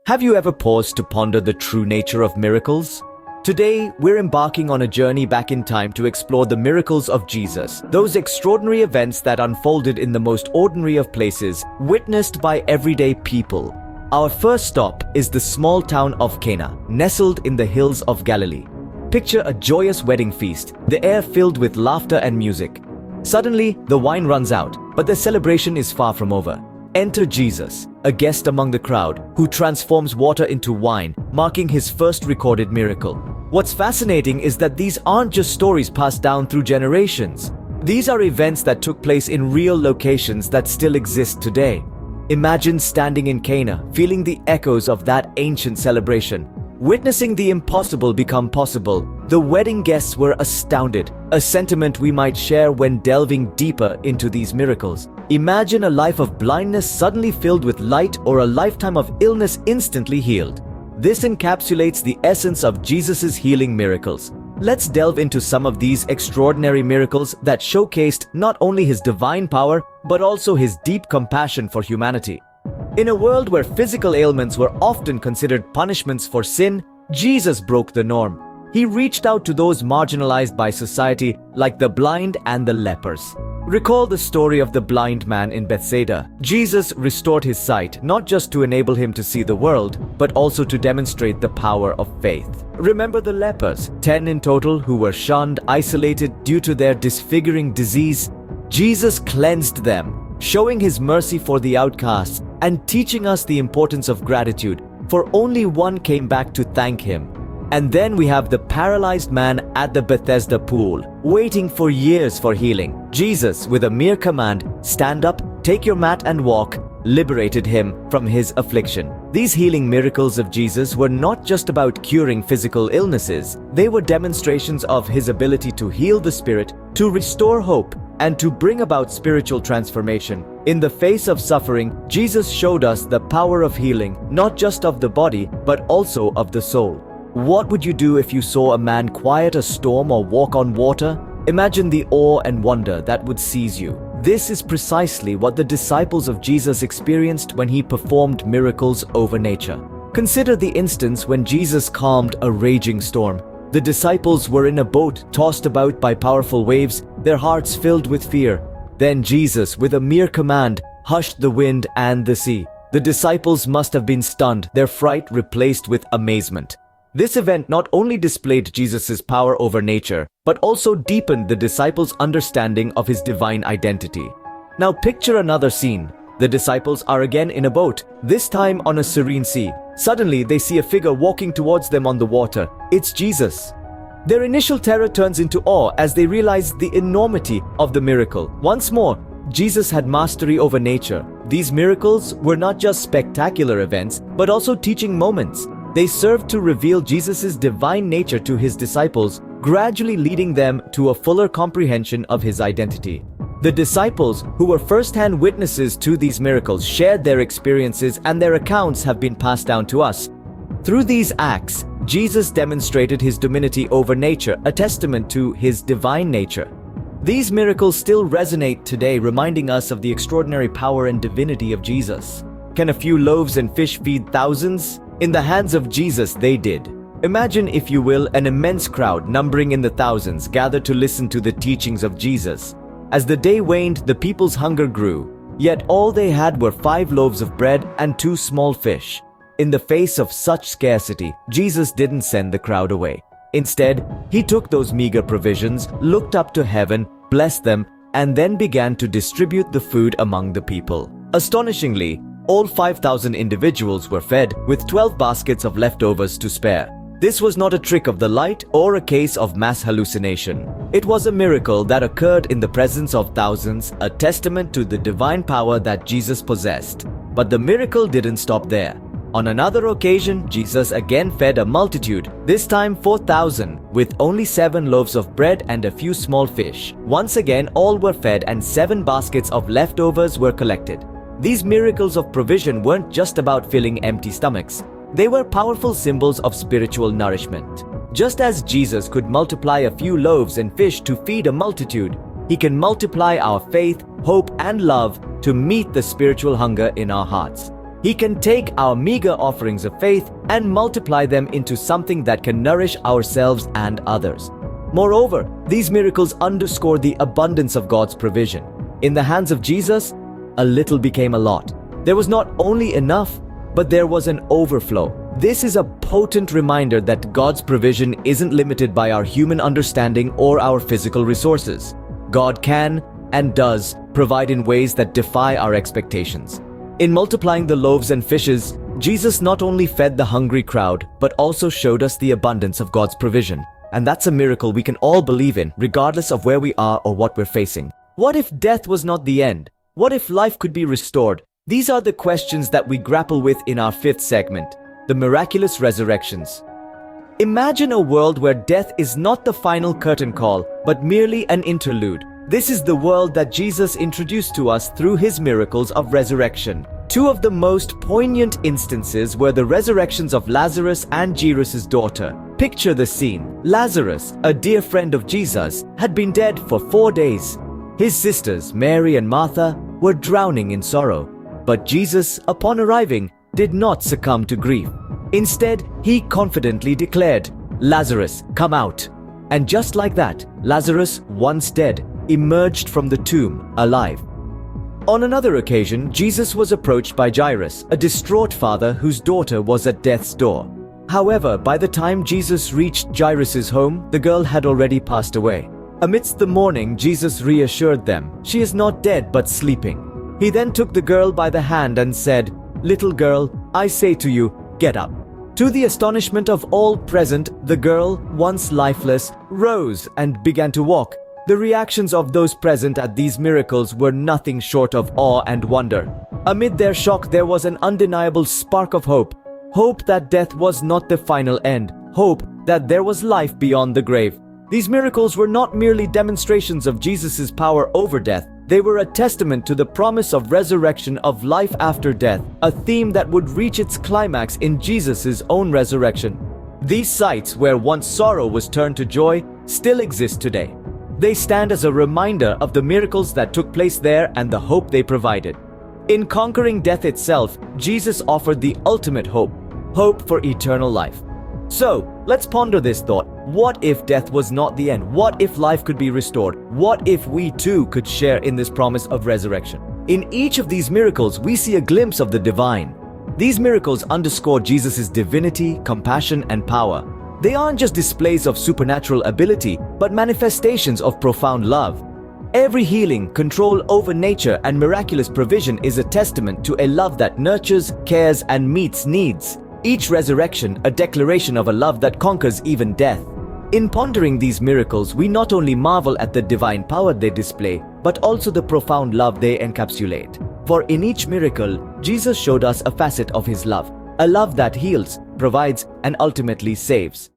Have you ever paused to ponder the true nature of miracles? Today, we're embarking on a journey back in time to explore the miracles of Jesus, those extraordinary events that unfolded in the most ordinary of places, witnessed by everyday people. Our first stop is the small town of Cana, nestled in the hills of Galilee. Picture a joyous wedding feast, the air filled with laughter and music. Suddenly, the wine runs out, but the celebration is far from over. Enter Jesus, a guest among the crowd, who transforms water into wine, marking his first recorded miracle. What's fascinating is that these aren't just stories passed down through generations. These are events that took place in real locations that still exist today. Imagine standing in Cana, feeling the echoes of that ancient celebration. Witnessing the impossible become possible, the wedding guests were astounded, a sentiment we might share when delving deeper into these miracles. Imagine a life of blindness suddenly filled with light, or a lifetime of illness instantly healed. This encapsulates the essence of Jesus' healing miracles. Let's delve into some of these extraordinary miracles that showcased not only his divine power, but also his deep compassion for humanity. In a world where physical ailments were often considered punishments for sin, Jesus broke the norm. He reached out to those marginalized by society, like the blind and the lepers. Recall the story of the blind man in Bethsaida. Jesus restored his sight, not just to enable him to see the world, but also to demonstrate the power of faith. Remember the lepers, 10 in total, who were shunned, isolated due to their disfiguring disease? Jesus cleansed them, showing his mercy for the outcasts and teaching us the importance of gratitude, for only one came back to thank him. And then we have the paralyzed man at the Bethesda pool, waiting for years for healing. Jesus, with a mere command, "Stand up, take your mat and walk," liberated him from his affliction. These healing miracles of Jesus were not just about curing physical illnesses. They were demonstrations of his ability to heal the spirit, to restore hope, and to bring about spiritual transformation. In the face of suffering, Jesus showed us the power of healing, not just of the body, but also of the soul. What would you do if you saw a man quiet a storm or walk on water? Imagine the awe and wonder that would seize you. This is precisely what the disciples of Jesus experienced when he performed miracles over nature. Consider the instance when Jesus calmed a raging storm. The disciples were in a boat tossed about by powerful waves, their hearts filled with fear. Then Jesus, with a mere command, hushed the wind and the sea. The disciples must have been stunned, their fright replaced with amazement. This event not only displayed Jesus' power over nature, but also deepened the disciples' understanding of his divine identity. Now picture another scene. The disciples are again in a boat, this time on a serene sea. Suddenly, they see a figure walking towards them on the water. It's Jesus. Their initial terror turns into awe as they realize the enormity of the miracle. Once more, Jesus had mastery over nature. These miracles were not just spectacular events, but also teaching moments. They served to reveal Jesus' divine nature to his disciples, gradually leading them to a fuller comprehension of his identity. The disciples, who were first-hand witnesses to these miracles, shared their experiences, and their accounts have been passed down to us. Through these acts, Jesus demonstrated his divinity over nature, a testament to his divine nature. These miracles still resonate today, reminding us of the extraordinary power and divinity of Jesus. Can a few loaves and fish feed thousands? In the hands of Jesus, they did. Imagine, if you will, an immense crowd numbering in the thousands gathered to listen to the teachings of Jesus. As the day waned, the people's hunger grew, yet all they had were 5 loaves of bread and 2 small fish. In the face of such scarcity, Jesus didn't send the crowd away. Instead, he took those meager provisions, looked up to heaven, blessed them, and then began to distribute the food among the people. Astonishingly, all 5,000 individuals were fed, with 12 baskets of leftovers to spare. This was not a trick of the light or a case of mass hallucination. It was a miracle that occurred in the presence of thousands, a testament to the divine power that Jesus possessed. But the miracle didn't stop there. On another occasion, Jesus again fed a multitude, this time 4,000, with only 7 loaves of bread and a few small fish. Once again, all were fed and 7 baskets of leftovers were collected. These miracles of provision weren't just about filling empty stomachs. They were powerful symbols of spiritual nourishment. Just as Jesus could multiply a few loaves and fish to feed a multitude, he can multiply our faith, hope, and love to meet the spiritual hunger in our hearts. He can take our meager offerings of faith and multiply them into something that can nourish ourselves and others. Moreover, these miracles underscore the abundance of God's provision. In the hands of Jesus, a little became a lot. There was not only enough, but there was an overflow. This is a potent reminder that God's provision isn't limited by our human understanding or our physical resources. God can and does provide in ways that defy our expectations. In multiplying the loaves and fishes, Jesus not only fed the hungry crowd, but also showed us the abundance of God's provision. And that's a miracle we can all believe in, regardless of where we are or what we're facing. What if death was not the end? What if life could be restored? These are the questions that we grapple with in our fifth segment, the miraculous resurrections. Imagine a world where death is not the final curtain call, but merely an interlude. This is the world that Jesus introduced to us through his miracles of resurrection. Two of the most poignant instances were the resurrections of Lazarus and Jairus' daughter. Picture the scene. Lazarus, a dear friend of Jesus, had been dead for 4 days. His sisters, Mary and Martha, were drowning in sorrow. But Jesus, upon arriving, did not succumb to grief. Instead, he confidently declared, "Lazarus, come out." And just like that, Lazarus, once dead, emerged from the tomb alive. On another occasion, Jesus was approached by Jairus, a distraught father whose daughter was at death's door. However, by the time Jesus reached Jairus' home, the girl had already passed away. Amidst the mourning, Jesus reassured them, "She is not dead but sleeping." He then took the girl by the hand and said, "Little girl, I say to you, get up." To the astonishment of all present, the girl, once lifeless, rose and began to walk. The reactions of those present at these miracles were nothing short of awe and wonder. Amid their shock, there was an undeniable spark of hope. Hope that death was not the final end. Hope that there was life beyond the grave. These miracles were not merely demonstrations of Jesus' power over death. They were a testament to the promise of resurrection, of life after death, a theme that would reach its climax in Jesus' own resurrection. These sights, where once sorrow was turned to joy, still exist today. They stand as a reminder of the miracles that took place there and the hope they provided. In conquering death itself, Jesus offered the ultimate hope, hope for eternal life. So, let's ponder this thought. What if death was not the end? What if life could be restored? What if we too could share in this promise of resurrection? In each of these miracles, we see a glimpse of the divine. These miracles underscore Jesus' divinity, compassion, and power. They aren't just displays of supernatural ability, but manifestations of profound love. Every healing, control over nature, and miraculous provision is a testament to a love that nurtures, cares, and meets needs. Each resurrection, a declaration of a love that conquers even death. In pondering these miracles, we not only marvel at the divine power they display, but also the profound love they encapsulate. For in each miracle, Jesus showed us a facet of his love, a love that heals, provides, and ultimately saves.